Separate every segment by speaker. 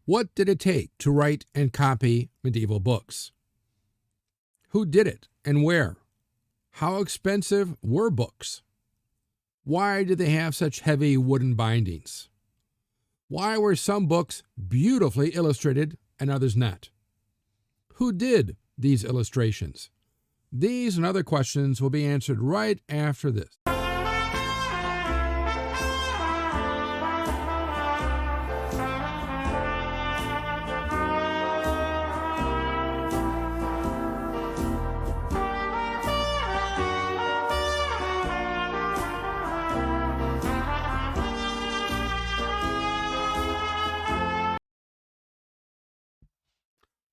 Speaker 1: What did it take to write and copy medieval books? Who did it and where? How expensive were books? Why did they have such heavy wooden bindings? Why were some books beautifully illustrated and others not? Who did these illustrations? These and other questions will be answered right after this.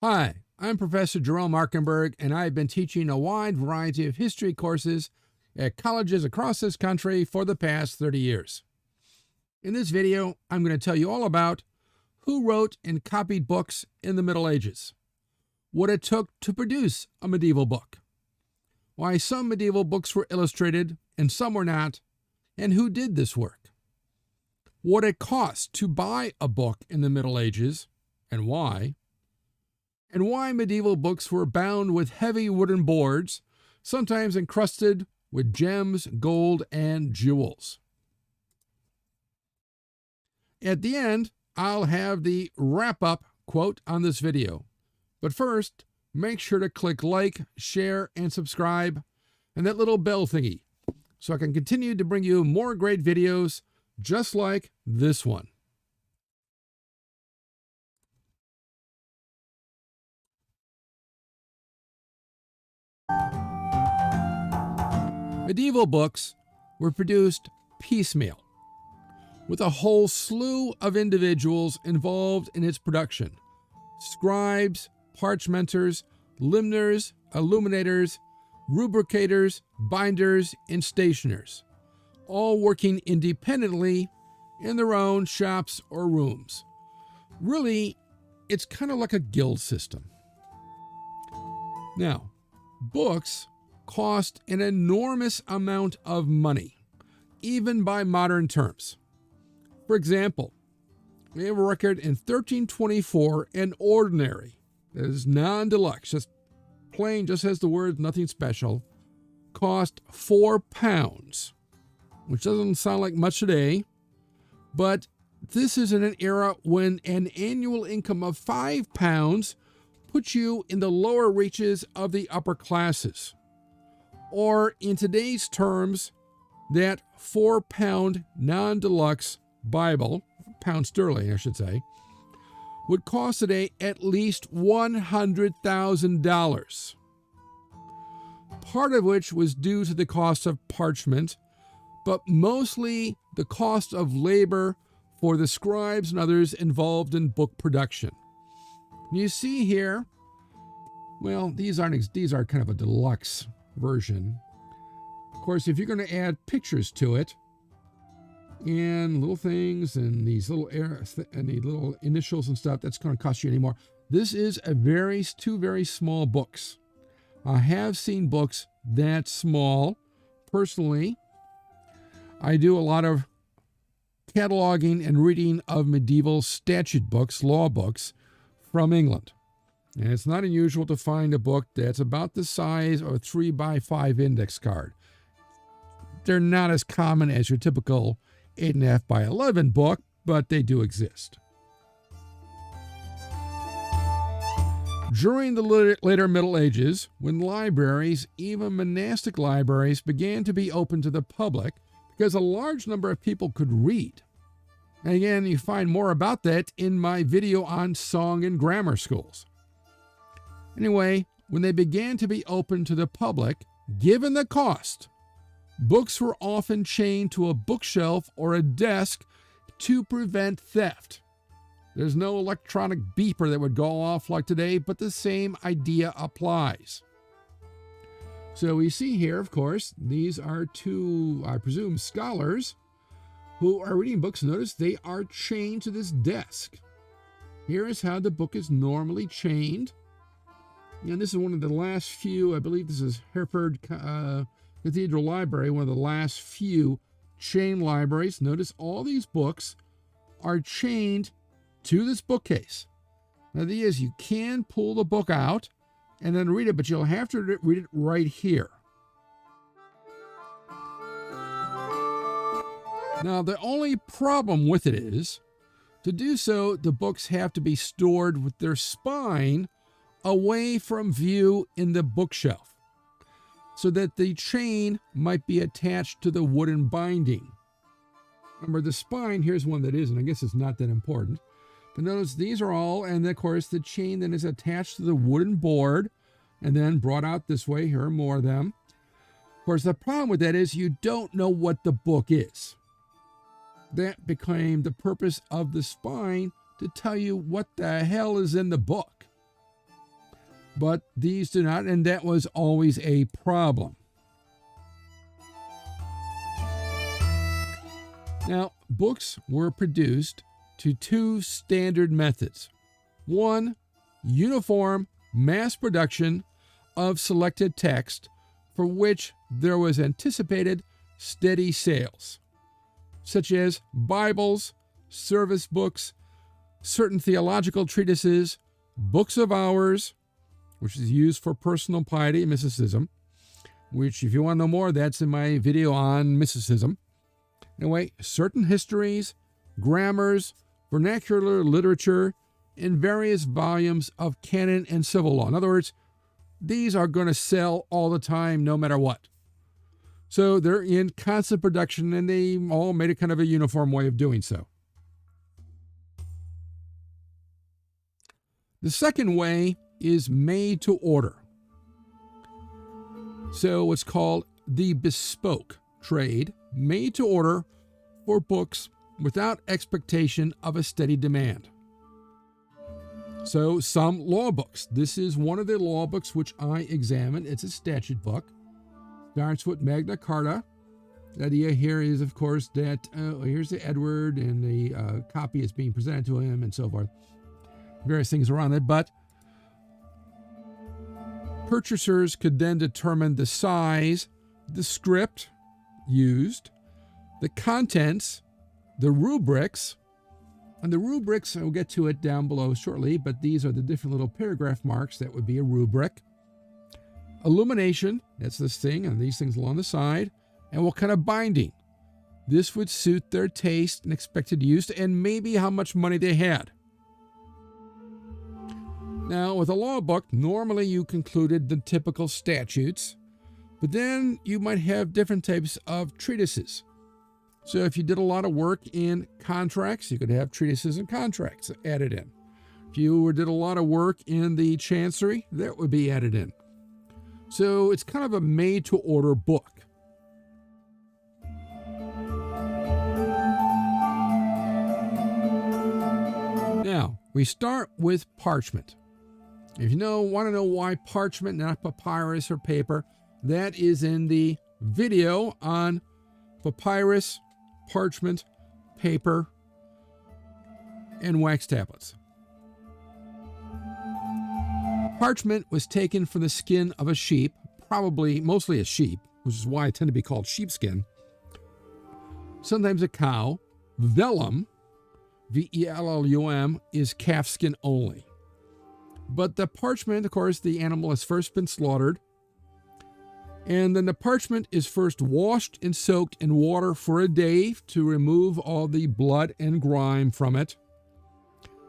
Speaker 1: Hi, I'm Professor Jerome Markenberg, and I've been teaching a wide variety of history courses at colleges across this country for the past 30 years. In this video, I'm going to tell you all about who wrote and copied books in the Middle Ages, what it took to produce a medieval book, why some medieval books were illustrated and some were not, and who did this work, what it cost to buy a book in the Middle Ages and why medieval books were bound with heavy wooden boards, sometimes encrusted with gems, gold, and jewels. At the end, I'll have the wrap-up quote on this video. But first, make sure to click like, share, and subscribe, and that little bell thingy, so I can continue to bring you more great videos just like this one. Medieval books were produced piecemeal, with a whole slew of individuals involved in its production: scribes, parchmenters, limners, illuminators, rubricators, binders, and stationers, all working independently in their own shops or rooms. Really, it's kind of like a guild system. Now, books cost an enormous amount of money, even by modern terms. For example, we have a record in 1324, an ordinary, that is non-deluxe, just plain, just has the word, nothing special, cost £4, which doesn't sound like much today, but this is in an era when an annual income of £5 puts you in the lower reaches of the upper classes. Or in today's terms, that £4 non-deluxe Bible, pound sterling I should say, would cost today at least $100,000. Part of which was due to the cost of parchment, but mostly the cost of labor for the scribes and others involved in book production. You see here, well, these are kind of a deluxe version. Of course, if you're going to add pictures to it and little things and these little initials and stuff, that's going to cost you any more. This is two very small books. I have seen books that small. Personally, I do a lot of cataloging and reading of medieval statute books, law books from England. And it's not unusual to find a book that's about the size of a 3x5 index card. They're not as common as your typical 8.5 by 11 book, but they do exist. During the later Middle Ages, when libraries, even monastic libraries, began to be open to the public because a large number of people could read. And again, you find more about that in my video on song and grammar schools. Anyway, when they began to be open to the public, given the cost, books were often chained to a bookshelf or a desk to prevent theft. There's no electronic beeper that would go off like today, but the same idea applies. So we see here, of course, these are two, I presume, scholars who are reading books. Notice they are chained to this desk. Here is how the book is normally chained. And this is one of the last few, I believe this is Hereford Cathedral Library, one of the last few chain libraries. Notice all these books are chained to this bookcase. Now, the idea is you can pull the book out and then read it, but you'll have to read it right here. Now, the only problem with it is, to do so, the books have to be stored with their spine away from view in the bookshelf, so that the chain might be attached to the wooden binding. Remember, the spine, here's one that isn't. I guess it's not that important. But notice these are all, and of course the chain then is attached to the wooden board and then brought out this way. Here are more of them. Of course, the problem with that is you don't know what the book is. That became the purpose of the spine, to tell you what the hell is in the book. But these do not, and that was always a problem. Now, books were produced to two standard methods. One, uniform mass production of selected text for which there was anticipated steady sales, such as Bibles, service books, certain theological treatises, books of hours, which is used for personal piety and mysticism, which, if you want to know more, that's in my video on mysticism. Anyway, certain histories, grammars, vernacular literature, and various volumes of canon and civil law. In other words, these are going to sell all the time, no matter what. So they're in constant production, and they all made a kind of a uniform way of doing so. The second way is made to order. So what's called the bespoke trade, made to order for books without expectation of a steady demand. So some law books. This is one of the law books which I examined. It's a statute book. Starts with Magna Carta. The idea here is, of course, that here's the Edward, and the copy is being presented to him, and so forth. Various things around it, but purchasers could then determine the size, the script used, the contents, the rubrics, and the rubrics, we'll get to it down below shortly, but these are the different little paragraph marks. That would be a rubric. Illumination, that's this thing, and these things along the side. And what kind of binding? This would suit their taste and expected use, and maybe how much money they had. Now, with a law book, normally you concluded the typical statutes, but then you might have different types of treatises. So if you did a lot of work in contracts, you could have treatises and contracts added in. If you did a lot of work in the chancery, that would be added in. So it's kind of a made-to-order book. Now, we start with parchment. If you want to know why parchment, not papyrus or paper, that is in the video on papyrus, parchment, paper, and wax tablets. Parchment was taken from the skin of a sheep, probably mostly a sheep, which is why it tended to be called sheepskin. Sometimes a cow. Vellum, V-E-L-L-U-M, is calfskin only. But the parchment, of course, the animal has first been slaughtered, and then the parchment is first washed and soaked in water for a day to remove all the blood and grime from it,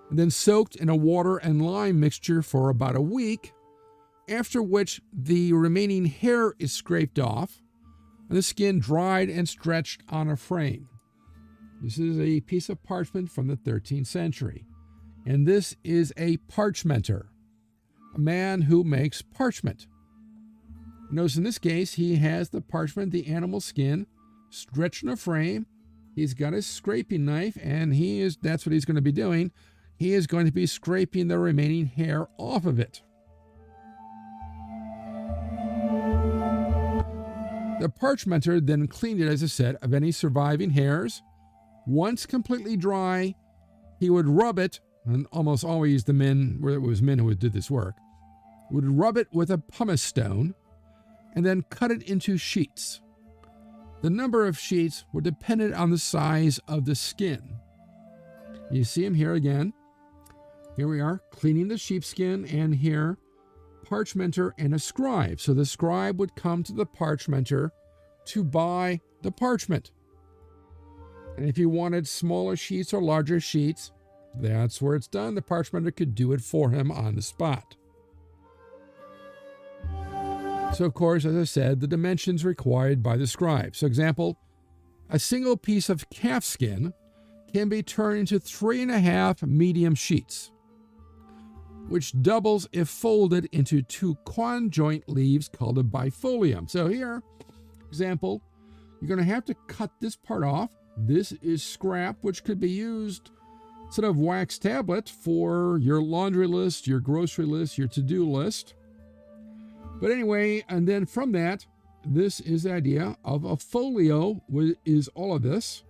Speaker 1: and then soaked in a water and lime mixture for about a week, after which the remaining hair is scraped off and the skin dried and stretched on a frame. This is a piece of parchment from the 13th century, and this is a parchmenter, a man who makes parchment. Notice in this case, he has the parchment, the animal skin, stretched in a frame. He's got his scraping knife, and that's what he's going to be doing. He is going to be scraping the remaining hair off of it. The parchmenter then cleaned it, as I said, of any surviving hairs. Once completely dry, he would rub it, and almost always the men, where it was men who did this work, would rub it with a pumice stone, and then cut it into sheets. The number of sheets were dependent on the size of the skin. You see them here again. here we are, cleaning the sheepskin, and here, parchmenter and a scribe. So the scribe would come to the parchmenter to buy the parchment. And if you wanted smaller sheets or larger sheets, that's where it's done. The parchmenter could do it for him on the spot. So, of course, as I said, the dimensions required by the scribe. So, example, a single piece of calfskin can be turned into 3.5 medium sheets, which doubles if folded into 2 conjoint leaves called a bifolium. So here, example, you're going to have to cut this part off. This is scrap, which could be used instead of wax tablet for your laundry list, your grocery list, your to-do list. But anyway, and then from that, this is the idea of a folio, is all of this.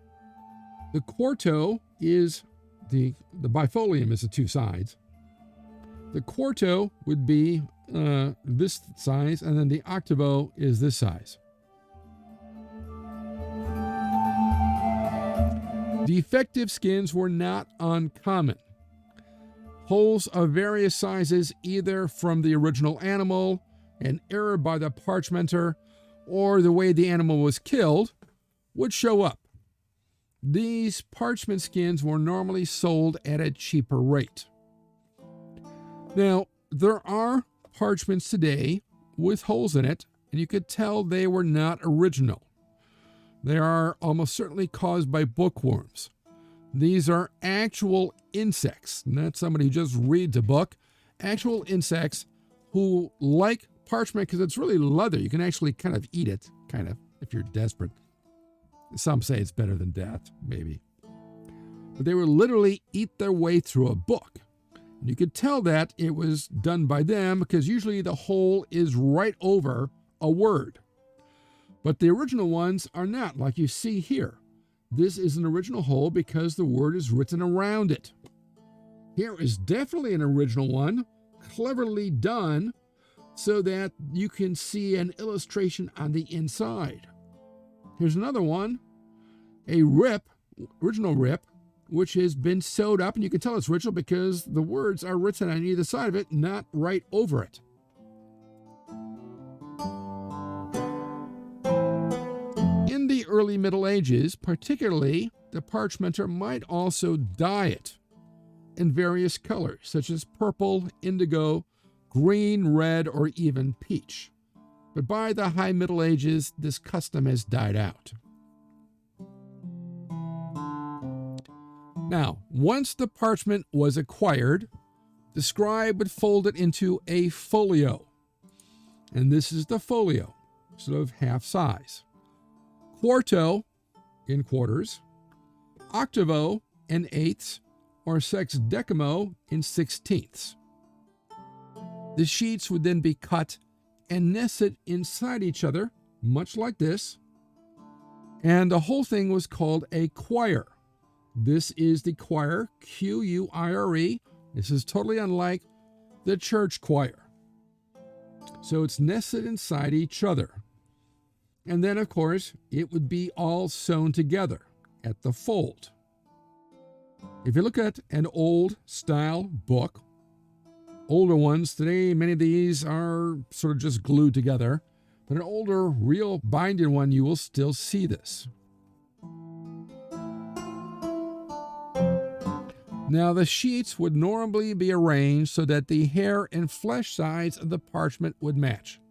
Speaker 1: The quarto is the bifolium is the 2 sides. The quarto would be this size, and then the octavo is this size. Defective skins were not uncommon. Holes of various sizes, either from the original animal, an error by the parchmenter, or the way the animal was killed, would show up. These parchment skins were normally sold at a cheaper rate. Now, there are parchments today with holes in it, and you could tell they were not original. They are almost certainly caused by bookworms. These are actual insects, not somebody who just reads a book. Actual insects who like parchment because it's really leather. You can actually kind of eat it, if you're desperate. Some say it's better than death, maybe. But they would literally eat their way through a book. And you could tell that it was done by them because usually the hole is right over a word. But the original ones are not, like you see here. This is an original hole because the word is written around it. Here is definitely an original one, cleverly done, so that you can see an illustration on the inside. Here's another one, a rip, original rip, which has been sewed up, and you can tell it's original because the words are written on either side of it, not right over it. In the early Middle Ages, particularly, the parchmenter might also dye it in various colors, such as purple, indigo, green, red, or even peach. But by the High Middle Ages, this custom has died out. Now, once the parchment was acquired, the scribe would fold it into a folio. And this is the folio, sort of half size. Quarto, in quarters. Octavo, in eighths, or sexdecimo, in sixteenths. The sheets would then be cut and nested inside each other, much like this. And the whole thing was called a quire. This is the quire, Quire. This is totally unlike the church choir. So it's nested inside each other. And then, of course, it would be all sewn together at the fold. If you look at an old style book, older ones today, many of these are sort of just glued together. But an older, real binded one, you will still see this. Now, the sheets would normally be arranged so that the hair and flesh sides of the parchment would match.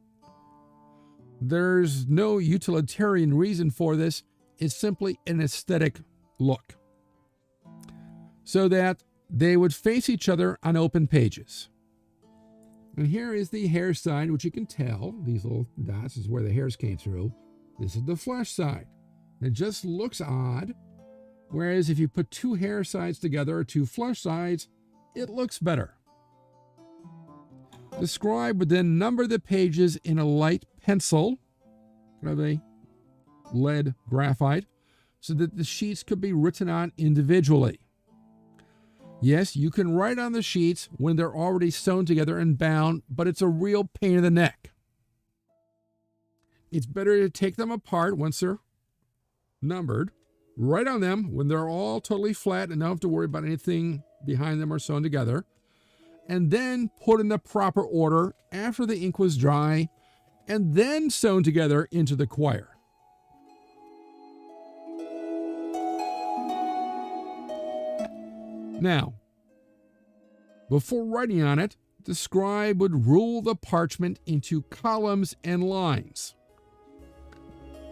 Speaker 1: There's no utilitarian reason for this. It's simply an aesthetic look, so that they would face each other on open pages. And here is the hair side, which you can tell, these little dots is where the hairs came through. This is the flesh side. It just looks odd. Whereas if you put 2 hair sides together, or 2 flesh sides, it looks better. The scribe would then number the pages in a light pencil, kind of a lead graphite, so that the sheets could be written on individually. Yes, you can write on the sheets when they're already sewn together and bound, but it's a real pain in the neck. It's better to take them apart once they're numbered, write on them when they're all totally flat and don't have to worry about anything behind them or sewn together. and then put in the proper order after the ink was dry, and then sewn together into the quire. Now, before writing on it, the scribe would rule the parchment into columns and lines.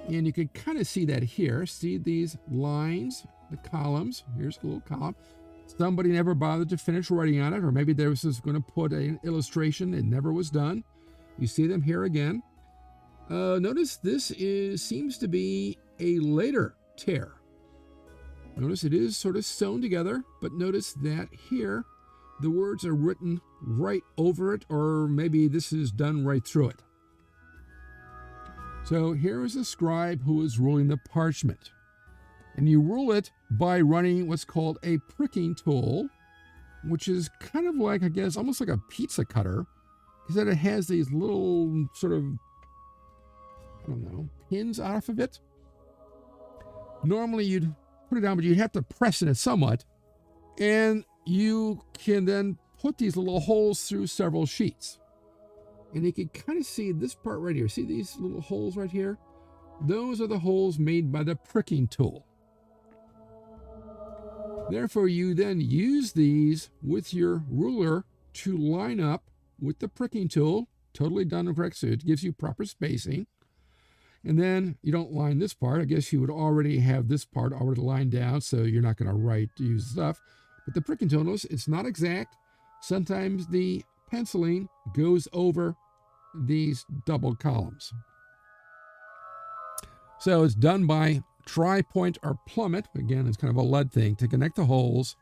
Speaker 1: And you can kind of see that here. See these lines, the columns. Here's a little column. Somebody never bothered to finish writing on it, or maybe they was just going to put an illustration. It never was done. You see them here again. Notice this seems to be a later tear. Notice it is sort of sewn together, but notice that here the words are written right over it, or maybe this is done right through it. So here is a scribe who is ruling the parchment. And you rule it by running what's called a pricking tool, which is kind of like, I guess, almost like a pizza cutter, because it has these little sort of, I don't know, pins off of it. Normally you'd put it down, but you'd have to press in it somewhat. And you can then put these little holes through several sheets. And you can kind of see this part right here. See these little holes right here? Those are the holes made by the pricking tool. Therefore, you then use these with your ruler to line up with the pricking tool, totally done correct, so it gives you proper spacing. And then you don't line this part. I guess you would already have this part already lined down, so you're not going to use stuff. But the pricking tool, notice it's not exact. Sometimes the penciling goes over these double columns. So it's done by tri-point or plummet. Again, it's kind of a lead thing to connect the holes.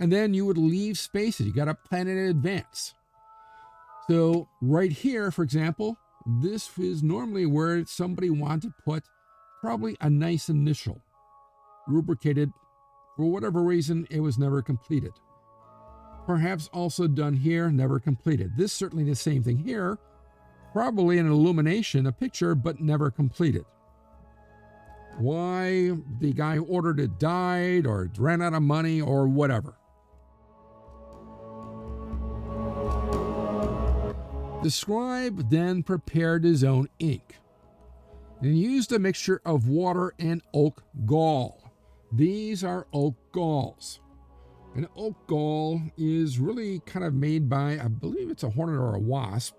Speaker 1: And then you would leave spaces. You got to plan it in advance. So right here, for example, this is normally where somebody wanted to put probably a nice initial. Rubricated. For whatever reason, it was never completed. Perhaps also done here, never completed. This certainly the same thing here. Probably an illumination, a picture, but never completed. Why the guy who ordered it died, or ran out of money, or whatever. The scribe then prepared his own ink and used a mixture of water and oak gall. These are oak galls. An oak gall is really kind of made by, I believe it's a hornet or a wasp,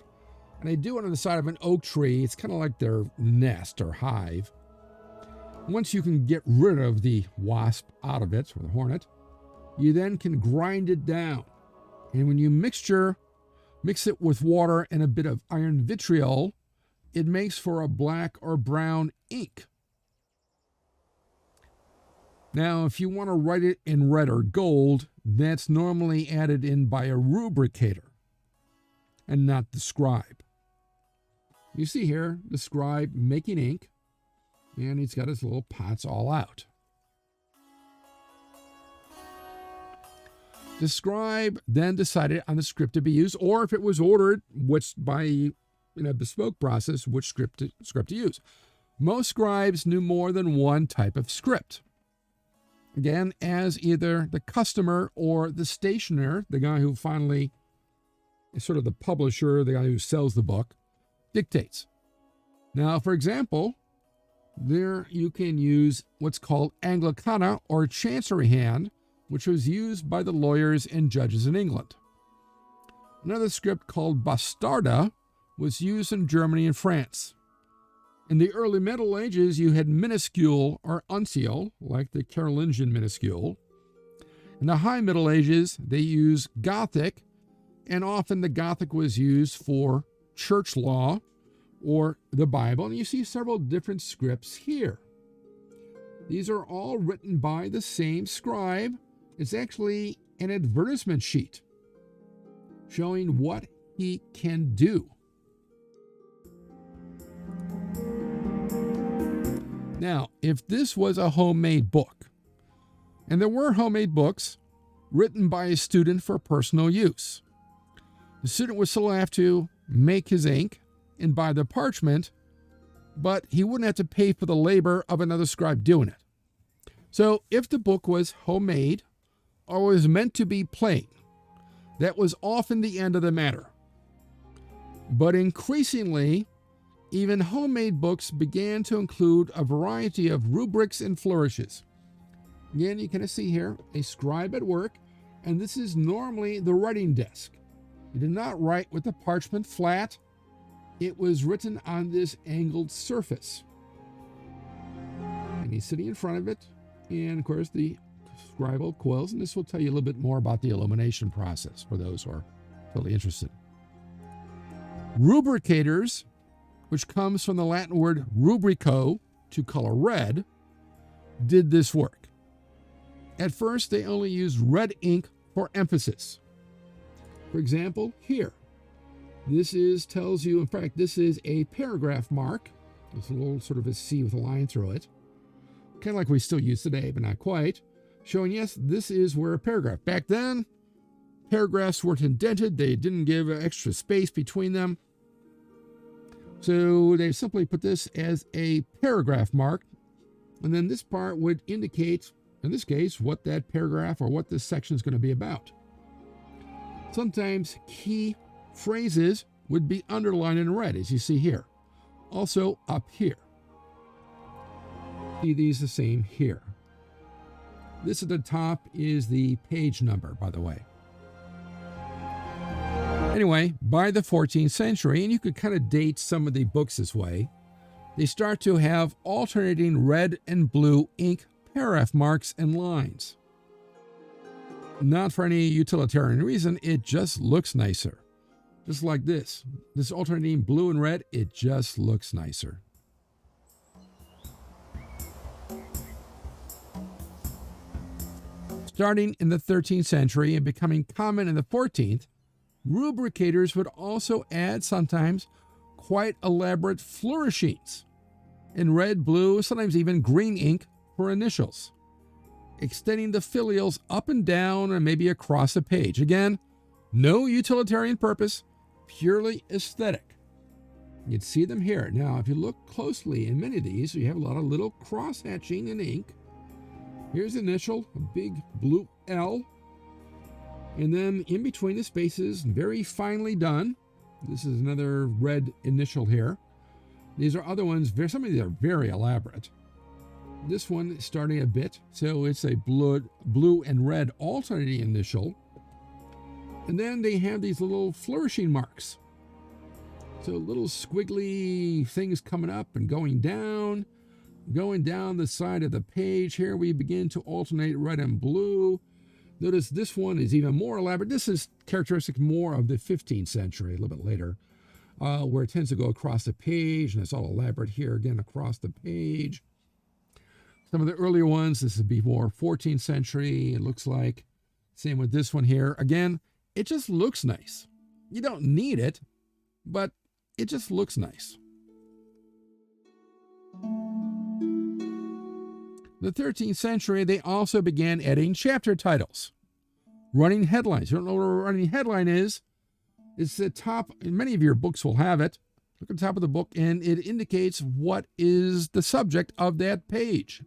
Speaker 1: and they do it on the side of an oak tree. It's kind of like their nest or hive. Once you can get rid of the wasp out of it, or the hornet, you then can grind it down. And when you mix it with water and a bit of iron vitriol, it makes for a black or brown ink. Now, if you want to write it in red or gold, that's normally added in by a rubricator and not the scribe. You see here the scribe making ink, and he's got his little pots all out. The scribe then decided on the script to be used, or if it was ordered, which by in a bespoke process, which script to use. Most scribes knew more than one type of script. Again, as either the customer or the stationer, the guy who finally is sort of the publisher, the guy who sells the book, dictates. Now, for example, there you can use what's called Anglicana or Chancery hand, which was used by the lawyers and judges in England. Another script called Bastarda was used in Germany and France. In the early Middle Ages, you had minuscule or uncial, like the Carolingian minuscule. In the High Middle Ages, they used Gothic, and often the Gothic was used for church law or the Bible. And you see several different scripts here. These are all written by the same scribe. It's actually an advertisement sheet showing what he can do. Now, if this was a homemade book, and there were homemade books written by a student for personal use, the student would still have to make his ink and buy the parchment, but he wouldn't have to pay for the labor of another scribe doing it. So if the book was homemade or was meant to be plain, That was often the end of the matter. But increasingly, even homemade books began to include a variety of rubrics and flourishes. Again, you can see here a scribe at work, and this is normally the writing desk. He did not write with the parchment flat. It was written on this angled surface. And he's sitting in front of it, and of course the scribal quills, and this will tell you a little bit more about the illumination process for those who are totally interested. Rubricators, which comes from the Latin word rubrico, to color red, did this work. At first, they only used red ink for emphasis. For example, here, this tells you, in fact, this is a paragraph mark. It's a little sort of a C with a line through it. Kind of like we still use today, but not quite. Showing, yes, this is where a paragraph. Back then, paragraphs weren't indented. They didn't give extra space between them. So they simply put this as a paragraph mark. And then this part would indicate, in this case, what that paragraph or what this section is going to be about. Sometimes key phrases would be underlined in red, as you see here. Also up here. See these the same here. This at the top is the page number, by the way. Anyway, by the 14th century, and you could kind of date some of the books this way, they start to have alternating red and blue ink paragraph marks and lines. Not for any utilitarian reason, it just looks nicer. Just like this. This alternating blue and red, it just looks nicer. Starting in the 13th century and becoming common in the 14th, rubricators would also add sometimes quite elaborate flourishings in red, blue, sometimes even green ink for initials, extending the filials up and down and maybe across a page. Again, no utilitarian purpose, purely aesthetic. You'd see them here. Now, if you look closely in many of these, you have a lot of little cross-hatching in ink. Here's the initial, a big blue L. And then in between the spaces, very finely done. This is another red initial here. These are other ones, some of these are very elaborate. This one is starting a bit, so it's a blue and red alternating initial. And then they have these little flourishing marks. So little squiggly things coming up and going down the side of the page. Here we begin to alternate red and blue. Notice this one is even more elaborate. This is characteristic more of the 15th century, a little bit later, where it tends to go across the page, and it's all elaborate here again across the page. Some of the earlier ones, this would be more 14th century, it looks like. Same with this one here. Again, it just looks nice. You don't need it, but it just looks nice. The 13th century, they also began adding chapter titles, running headlines. You don't know what a running headline is? It's the top, and many of your books will have it. Look at the top of the book, and it indicates what is the subject of that page.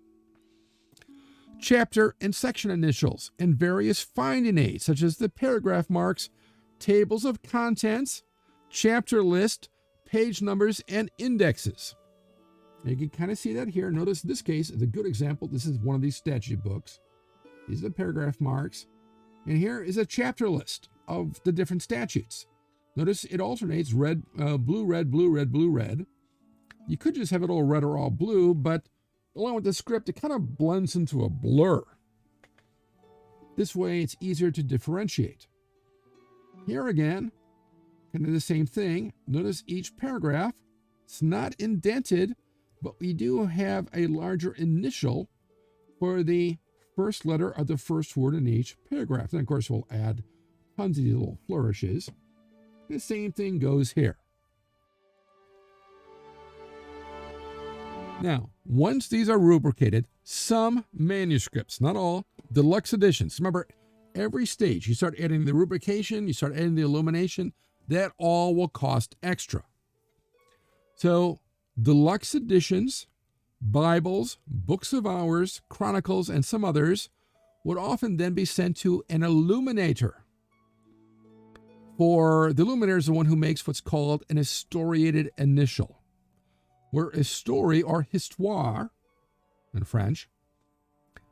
Speaker 1: Chapter and section initials, and various finding aids, such as the paragraph marks, tables of contents, chapter list, page numbers, and indexes. You can kind of see that here. Notice this case is a good example. This is one of these statute books. These are the paragraph marks. And here is a chapter list of the different statutes. Notice it alternates red, blue, red, blue, red, blue, red. You could just have it all red or all blue, but along with the script, it kind of blends into a blur. This way, it's easier to differentiate. Here again, kind of the same thing. Notice each paragraph, it's not indented, but we do have a larger initial for the first letter of the first word in each paragraph. And of course, we'll add tons of these little flourishes. The same thing goes here. Now, once these are rubricated, some manuscripts, not all, deluxe editions. Remember, every stage, you start adding the rubrication, you start adding the illumination, that all will cost extra. So, deluxe editions, Bibles, books of hours, chronicles, and some others would often then be sent to an illuminator. For the Illuminator is the one who makes what's called an historiated initial, where a story or histoire in French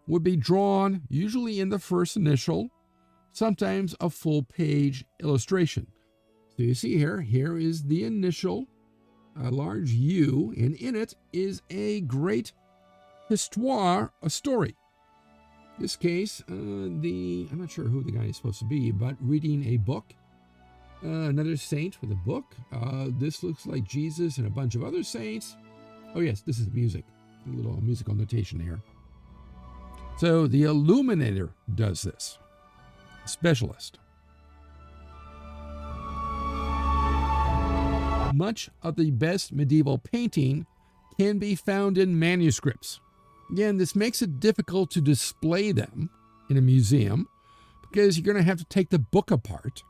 Speaker 1: would be drawn usually in the first initial, sometimes a full page illustration. So you see here is the initial, a large U, and in it is a great histoire, a story. In this case, I'm not sure who the guy is supposed to be, but reading a book. Another saint with a book. This looks like Jesus and a bunch of other saints. Oh yes, this is music. A little musical notation here. So the Illuminator does this. Specialist. Much of the best medieval painting can be found in manuscripts. Again, this makes it difficult to display them in a museum because you're going to have to take the book apart.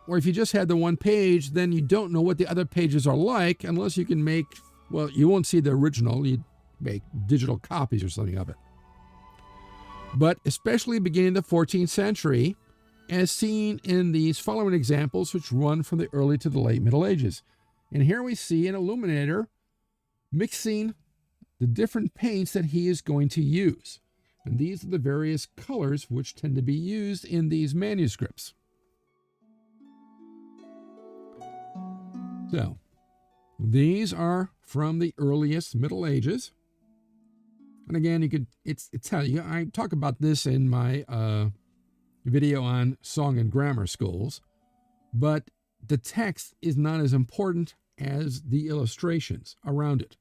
Speaker 1: Or if you just had the one page, then you don't know what the other pages are like unless you can make, well, you won't see the original. You'd make digital copies or something of it. But especially beginning the 14th century, as seen in these following examples, which run from the early to the late Middle Ages. And here we see an illuminator mixing the different paints that he is going to use. And these are the various colors which tend to be used in these manuscripts. So, these are from the earliest Middle Ages. And again, I talk about this in my video on song and grammar schools, but the text is not as important as the illustrations around it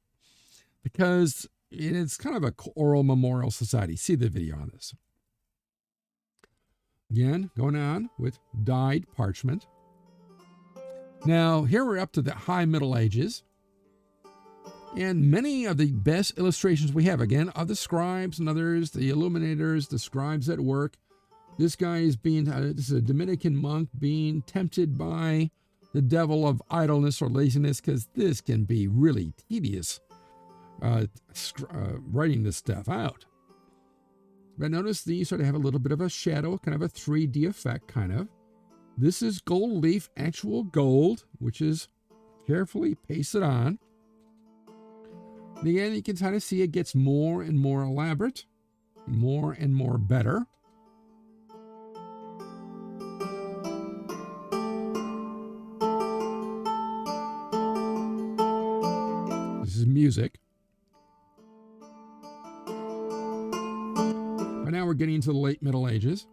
Speaker 1: because it's kind of a oral memorial society. See the video on this. Again, going on with dyed parchment. Now, here we're up to the high Middle Ages. And many of the best illustrations we have, again, are the scribes and others, the illuminators, the scribes at work. This guy is this is a Dominican monk being tempted by the devil of idleness or laziness, because this can be really tedious, writing this stuff out. But notice these sort of have a little bit of a shadow, kind of a 3D effect, kind of. This is gold leaf, actual gold, which is carefully pasted on. And again, you can kind of see it gets more and more elaborate, more and more better. This is music. And now we're getting into the late Middle Ages.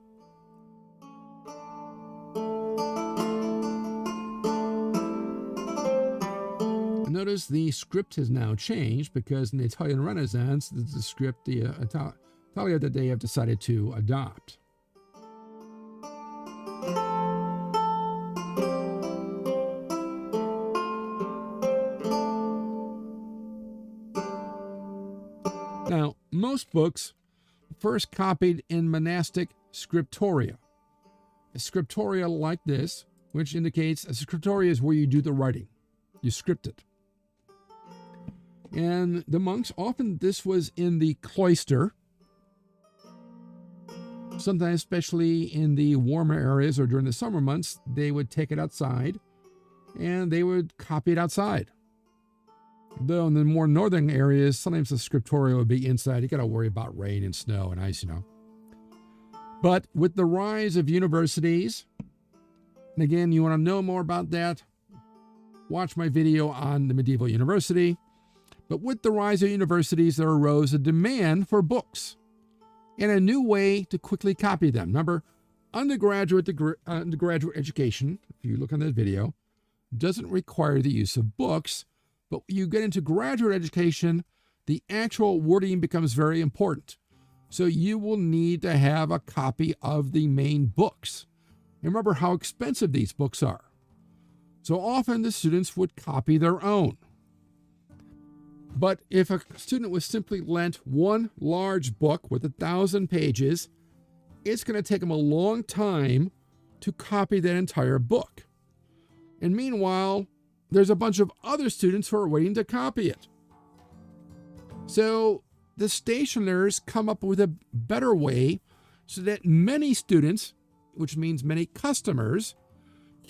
Speaker 1: Notice the script has now changed because in the Italian Renaissance, the script, the Italia that they have decided to adopt. Now, most books first copied in monastic Scriptoria. A Scriptoria like this, which indicates a Scriptoria is where you do the writing. You script it. And the monks, often this was in the cloister, sometimes especially in the warmer areas or during the summer months, they would take it outside and they would copy it outside. Though in the more northern areas, sometimes the Scriptoria would be inside. You got to worry about rain and snow and ice, But with the rise of universities, and again, you want to know more about that, watch my video on the medieval university. But with the rise of universities, there arose a demand for books and a new way to quickly copy them. Remember, undergraduate education, if you look on that video, doesn't require the use of books. But when you get into graduate education, the actual wording becomes very important. So you will need to have a copy of the main books. And remember how expensive these books are. So often the students would copy their own. But if a student was simply lent one large book with 1,000 pages, it's going to take them a long time to copy that entire book. And meanwhile, there's a bunch of other students who are waiting to copy it. So the stationers come up with a better way so that many students, which means many customers,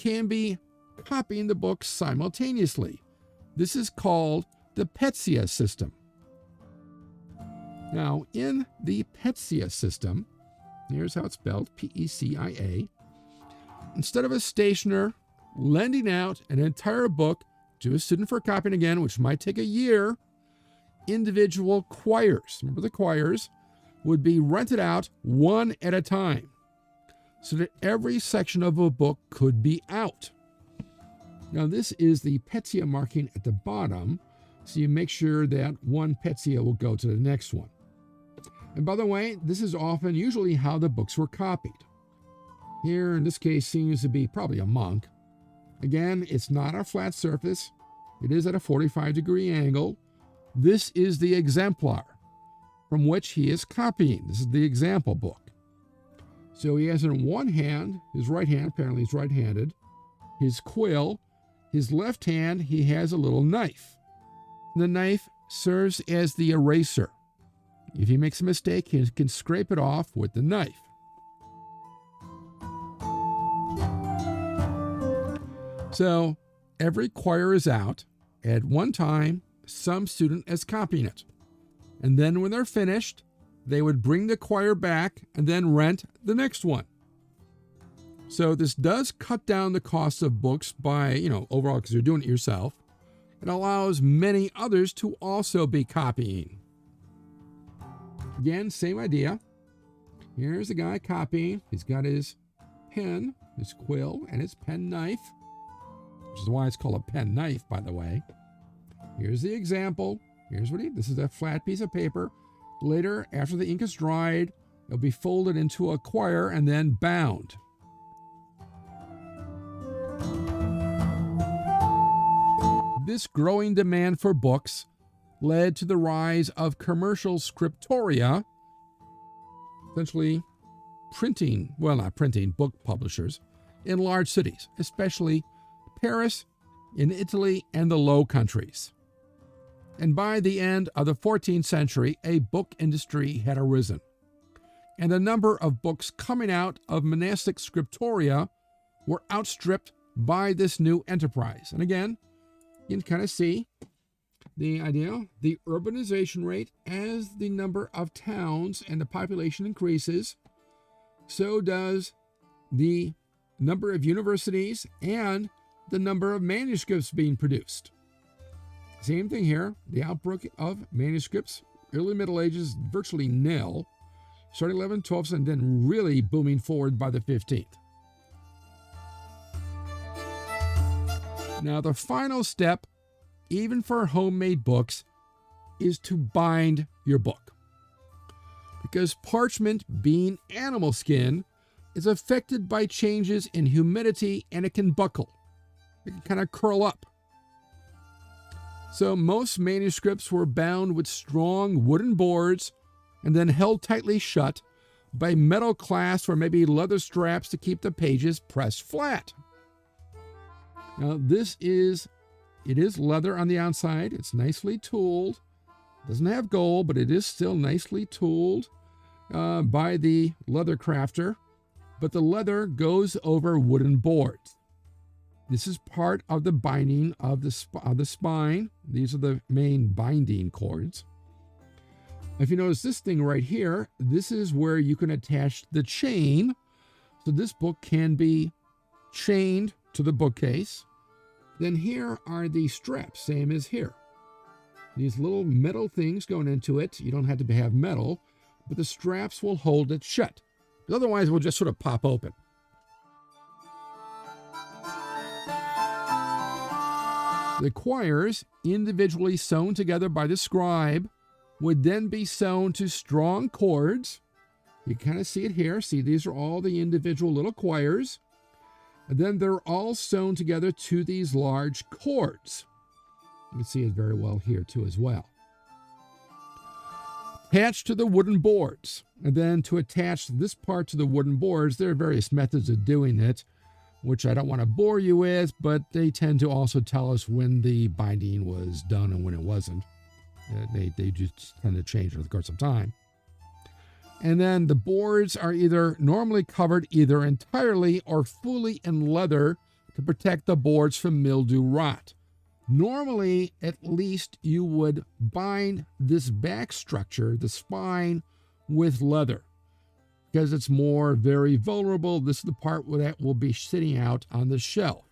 Speaker 1: can be copying the book simultaneously. This is called the Pecia system. Now, in the Pecia system, here's how it's spelled, P-E-C-I-A. Instead of a stationer lending out an entire book to a student for copying again, which might take a year, individual quires, remember the quires, would be rented out one at a time so that every section of a book could be out. Now, this is the Pecia marking at the bottom, so you make sure that one Pecia will go to the next one. And by the way, this is often usually how the books were copied. Here, in this case, seems to be probably a monk. Again, it's not a flat surface. It is at a 45-degree angle. This is the exemplar from which he is copying. This is the example book. So he has in one hand, his right hand, apparently he's right-handed, his quill. His left hand, he has a little knife. The knife serves as the eraser. If he makes a mistake, he can scrape it off with the knife. So every quire is out. At one time, some student is copying it. And then when they're finished, they would bring the quire back and then rent the next one. So this does cut down the cost of books by, overall, because you're doing it yourself. It allows many others to also be copying. Again, same idea. Here's the guy copying. He's got his pen, his quill, and his pen knife, which is why it's called a pen knife, by the way. Here's the example. Here's this is a flat piece of paper. Later, after the ink is dried, it'll be folded into a quire and then bound. This growing demand for books led to the rise of commercial scriptoria, essentially book publishers in large cities, especially Paris, in Italy, and the Low Countries. And by the end of the 14th century, a book industry had arisen, and the number of books coming out of monastic scriptoria were outstripped by this new enterprise. And again, you can kind of see the idea, the urbanization rate. As the number of towns and the population increases, so does the number of universities and the number of manuscripts being produced. Same thing here, the outbreak of manuscripts, early Middle Ages, virtually nil, starting 11th, 12th, and then really booming forward by the 15th. Now, the final step, even for homemade books, is to bind your book. Because parchment, being animal skin, is affected by changes in humidity, and it can buckle. It can kind of curl up. So most manuscripts were bound with strong wooden boards and then held tightly shut by metal clasps or maybe leather straps to keep the pages pressed flat. Now it is leather on the outside. It's nicely tooled. It doesn't have gold, but it is still nicely tooled by the leather crafter. But the leather goes over wooden boards. This is part of the binding of the spine. These are the main binding cords. If you notice this thing right here, this is where you can attach the chain. So this book can be chained to the bookcase. Then here are the straps, same as here. These little metal things going into it. You don't have to have metal, but the straps will hold it shut. Otherwise, it will just sort of pop open. The quires, individually sewn together by the scribe, would then be sewn to strong cords. You kind of see it here. See, these are all the individual little quires. And then they're all sewn together to these large cords. You can see it very well here too as well. Attached to the wooden boards. And then to attach this part to the wooden boards, there are various methods of doing it, which I don't want to bore you with, but they tend to also tell us when the binding was done and when it wasn't. They just tend to change over the course of time. And then the boards are either normally covered either entirely or fully in leather to protect the boards from mildew rot. Normally, at least, you would bind this back structure, the spine, with leather because it's very vulnerable. This is the part that will be sitting out on the shelf.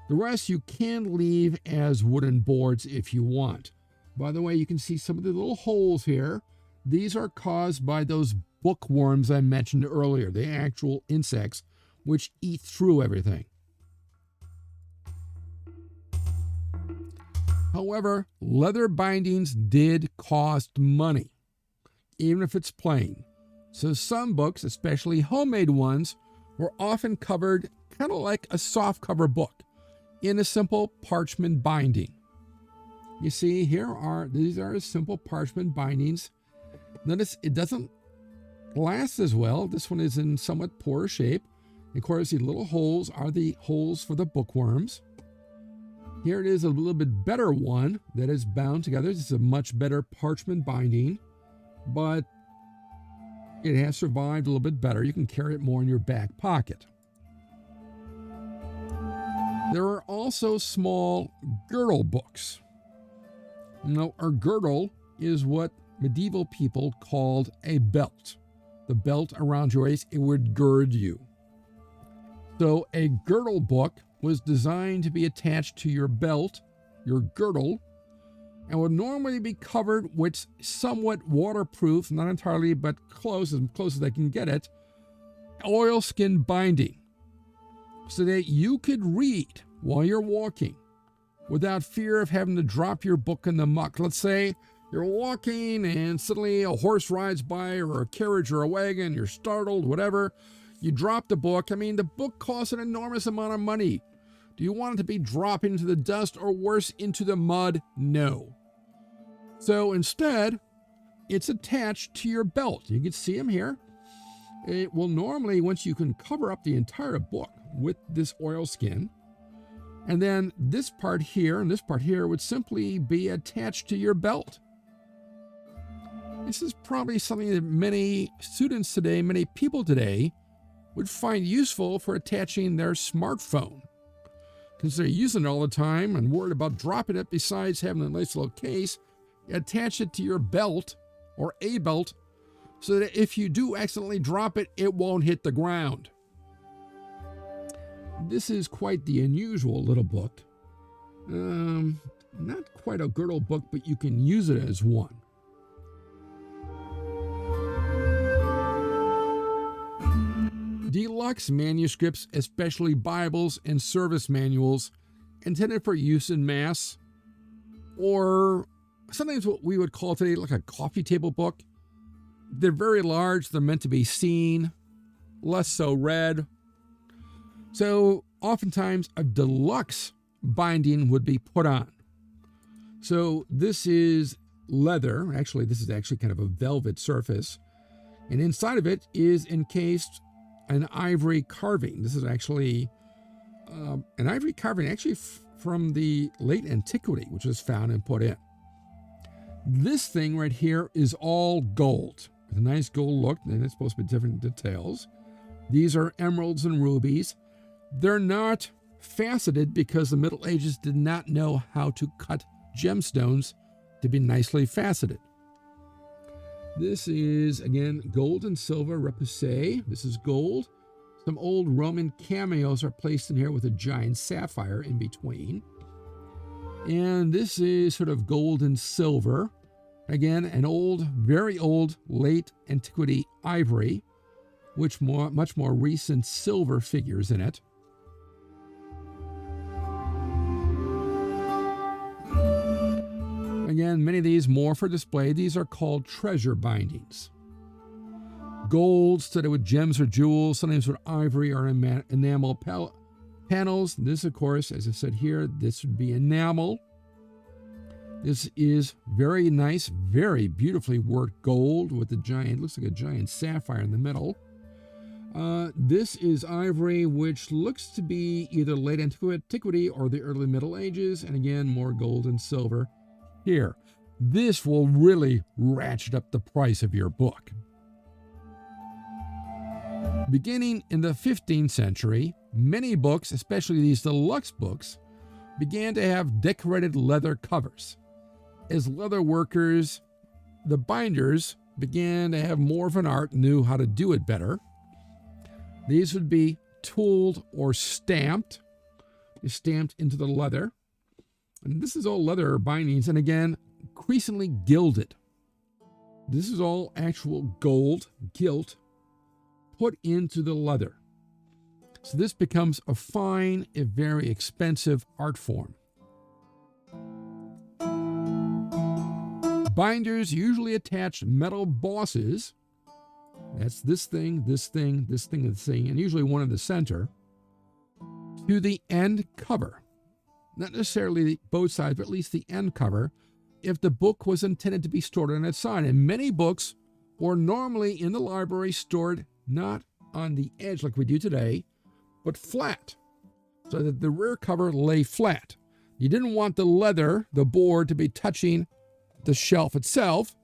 Speaker 1: The rest you can leave as wooden boards if you want. By the way, you can see some of the little holes here. These are caused by those bookworms I mentioned earlier, the actual insects which eat through everything. However, leather bindings did cost money, even if it's plain. So some books, especially homemade ones, were often covered kind of like a softcover book in a simple parchment binding. You see, these are simple parchment bindings. Notice it doesn't last as well. This one is in somewhat poorer shape. Of course, the little holes are the holes for the bookworms. Here it is, a little bit better one that is bound together. This is a much better parchment binding, but it has survived a little bit better. You can carry it more in your back pocket. There are also small girdle books. Now, a girdle is what medieval people called a belt. The belt around your waist, it would gird you. So a girdle book was designed to be attached to your belt, your girdle, and would normally be covered with somewhat waterproof, not entirely, but close as they can get it, oilskin binding, so that you could read while you're walking without fear of having to drop your book in the muck. Let's say you're walking and suddenly a horse rides by or a carriage or a wagon, you're startled, whatever. You drop the book. I mean, the book costs an enormous amount of money. Do you want it to be dropping into the dust or worse, into the mud? No. So instead, it's attached to your belt. You can see them here. It will normally, once you can cover up the entire book with this oilskin, and then this part here and this part here would simply be attached to your belt. This is probably something that many students today, many people today, would find useful for attaching their smartphone, because they're using it all the time and worried about dropping it. Besides having a nice little case, attach it to your belt or a belt so that if you do accidentally drop it, it won't hit the ground. This is quite the unusual little book. Not quite a girdle book, but you can use it as one. Deluxe manuscripts, especially Bibles and service manuals, intended for use in Mass, or sometimes what we would call today like a coffee table book. They're very large. They're meant to be seen, less so read. So oftentimes a deluxe binding would be put on. So this is leather. Actually, this is actually kind of a velvet surface. And inside of it is encased an ivory carving. This is actually an ivory carving actually from the late antiquity, which was found and put in. This thing right here is all gold, with a nice gold look, and it's supposed to be different details. These are emeralds and rubies. They're not faceted because the Middle Ages did not know how to cut gemstones to be nicely faceted. This is, again, gold and silver repoussé. This is gold. Some old Roman cameos are placed in here with a giant sapphire in between. And this is sort of gold and silver. Again, an old, very old, late antiquity ivory, which much more recent silver figures in it. Again, many of these more for display. These are called treasure bindings. Gold studded with gems or jewels, sometimes with ivory or enamel panels. This, of course, as I said here, this would be enamel. This is very nice, very beautifully worked gold with a giant, looks like a giant sapphire in the middle. This is ivory, which looks to be either late antiquity or the early Middle Ages, and again, more gold and silver here. This will really ratchet up the price of your book. Beginning in the 15th century, many books, especially these deluxe books, began to have decorated leather covers. As leather workers, the binders began to have more of an art, knew how to do it better. These would be tooled or stamped. They're stamped into the leather. And this is all leather bindings, and again, increasingly gilded. This is all actual gold, gilt, put into the leather. So this becomes a fine, a very expensive art form. Binders usually attach metal bosses. That's this thing, this thing, this thing, this thing, and usually one in the center, to the end cover. Not necessarily both sides, but at least the end cover, if the book was intended to be stored on its side. And many books were normally in the library stored not on the edge like we do today, but flat, so that the rear cover lay flat. You didn't want the leather, the board, to be touching the shelf itself,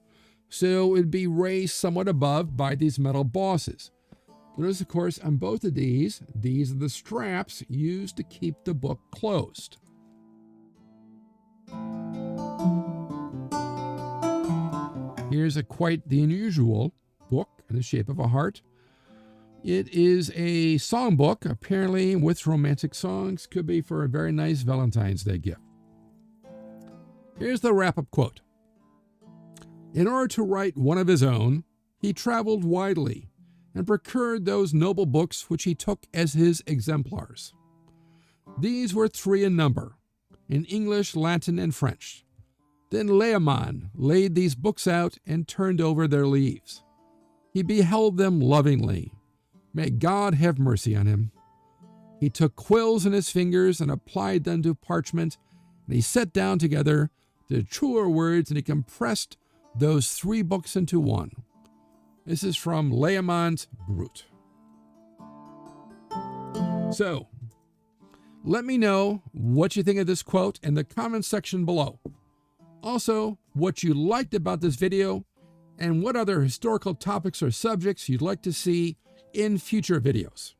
Speaker 1: so it'd be raised somewhat above by these metal bosses. Notice, of course, on both of these are the straps used to keep the book closed. Here's quite the unusual book in the shape of a heart. It is a songbook, apparently with romantic songs. Could be for a very nice Valentine's Day gift. Here's the wrap-up quote. In order to write one of his own, he traveled widely and procured those noble books which he took as his exemplars. These were 3 in number, in English, Latin, and French. Then Layamon laid these books out and turned over their leaves. He beheld them lovingly. May God have mercy on him. He took quills in his fingers and applied them to parchment, and he set down together the truer words, and he compressed those 3 books into one. This is from Layamon's Brut. So, let me know what you think of this quote in the comments section below. Also, what you liked about this video and what other historical topics or subjects you'd like to see in future videos.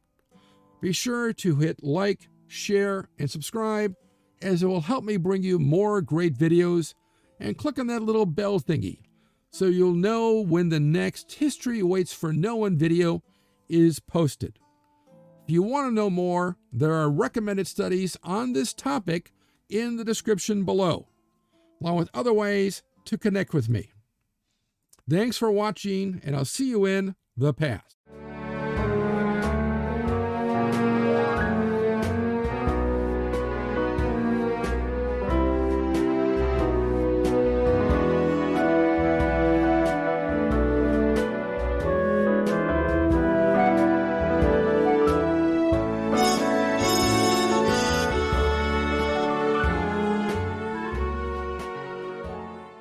Speaker 1: Be sure to hit like, share, and subscribe, as it will help me bring you more great videos, and click on that little bell thingy so you'll know when the next History Waits for No One video is posted. If you want to know more, there are recommended studies on this topic in the description below, along with other ways to connect with me. Thanks for watching, and I'll see you in the past.